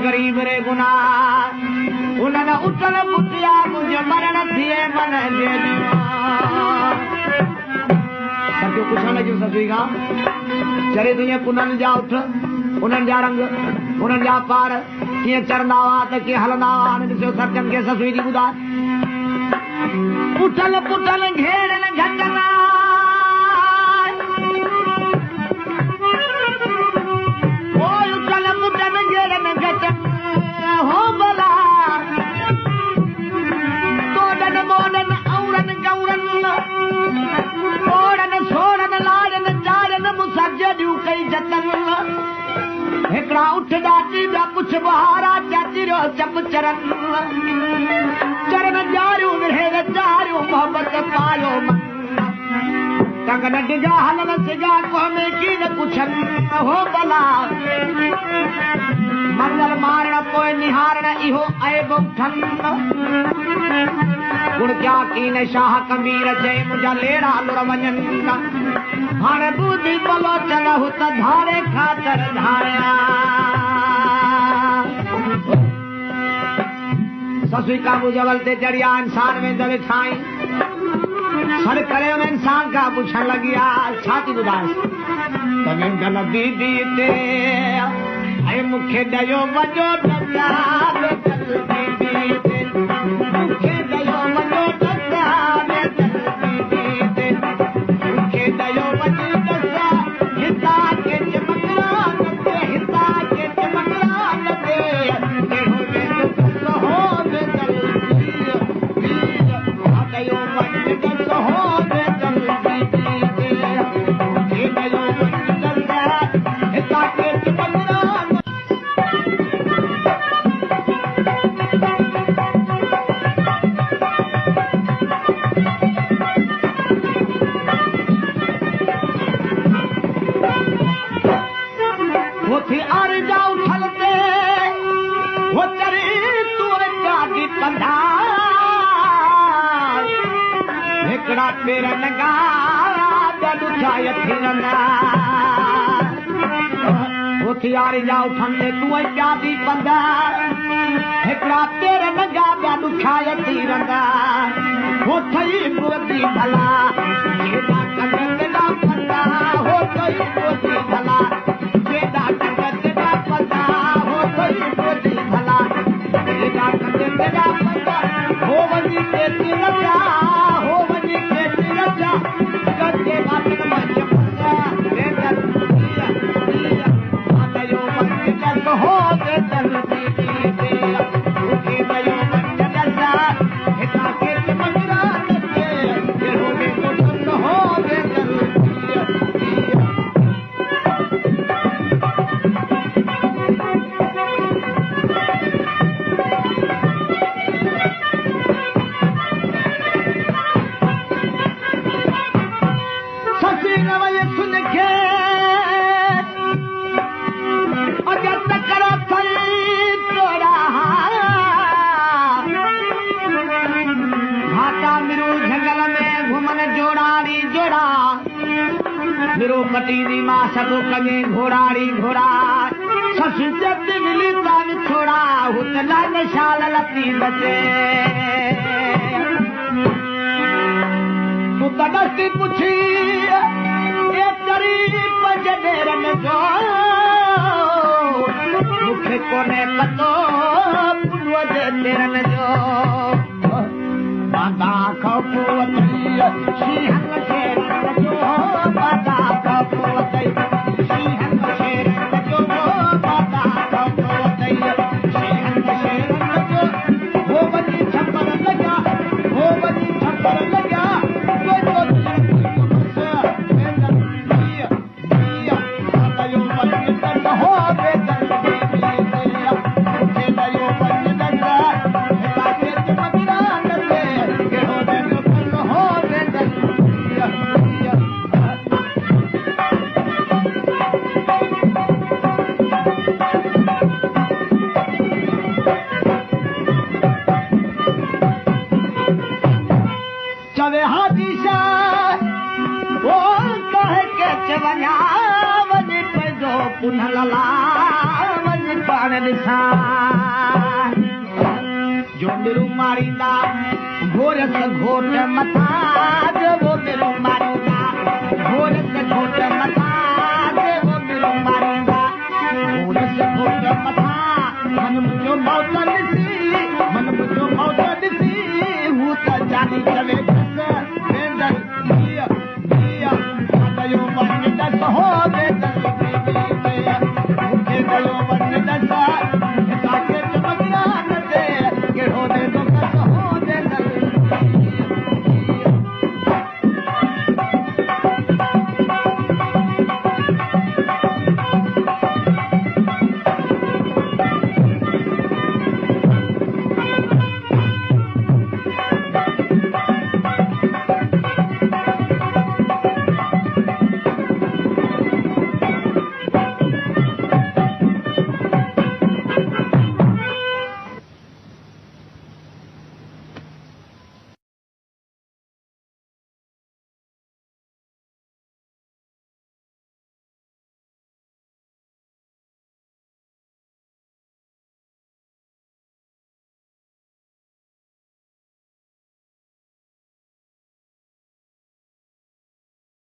गरीब रे गुना उन्हनि उठल पुठिया मुंहिंजो मरण थिए मन जो कुझु लॻियो ससुई खां चरे तुंहिंजे पुननि जा उठ उन्हनि जा रंग उन्हनि जा पार कीअं चढ़ंदा हुआ त कीअं हलंदा हुआ हाणे ॾिसो सचनि खे ससुई जी ॿुधाए उठल पुठल घेरनि घटना हिकिड़ा उठ ॾाटी ॿिया कुझु बहारा चाचिरो चप चरन चरन जारियूं हेर चारियूं मोहबत पायो तंग न डिॼा हलन सिजा कोन्हे की न पुछनि हो भला मंगल मारण पोइ निहारण इहो ऐब उठनि गुण क्या कीन शाह कमीर चए मुंहिंजा लेड़ा लुर वञनि हाणे ॿुधी पलो चल हु त धारे ख़ातर धारिया ससुई काबू जबल ते चढ़िया इंसान में दवे ठाई सर करे हुन इंसान खां पुछण लॻी आहे छा थी ॿुधाए तव्हां गल दीदी ते ऐं मूंखे ॾियो वञो यारी जा उठंदे तूं पिया थी पंदा हिकिड़ा पेर नंगा ॿिया ॾुखाय थी रंदा हो ठही मोती भला केॾा कंद केॾा पंदा हो ठही मोती भला केॾा कंद केॾा पंदा हो ठही मोती भला केॾा कंद केॾा पंदा हो वञी केती रजा हो वञी केती रजा गॾे बाटन वञी पंदा हो के चलती थी उठी गयो मन जलसा हिता के मंगरा के हो के कुछ हो के चलती ससी नवय सुन के पटी दी मां सभु कजे घोड़ाड़ी घोड़ा सस जब मिली तान छोड़ा हुतला शाल लती बचे तू तडस्ती पुछी ए करीब पंजडेरन जो मुखे कोने पतो पुनव जे तेरन जो माता खौफवती शीहन शेरन जो माता खौफवती शीहन शेरन जो माता उन लला वञ पाण ॾिसां जो निरू मारींदा घोरस घोट मथां जो निरू मारींदा घोरस घोट मथां जो निरू मारींदा घोरस घोट मथां मन मुंहिंजो मौत ॾिसी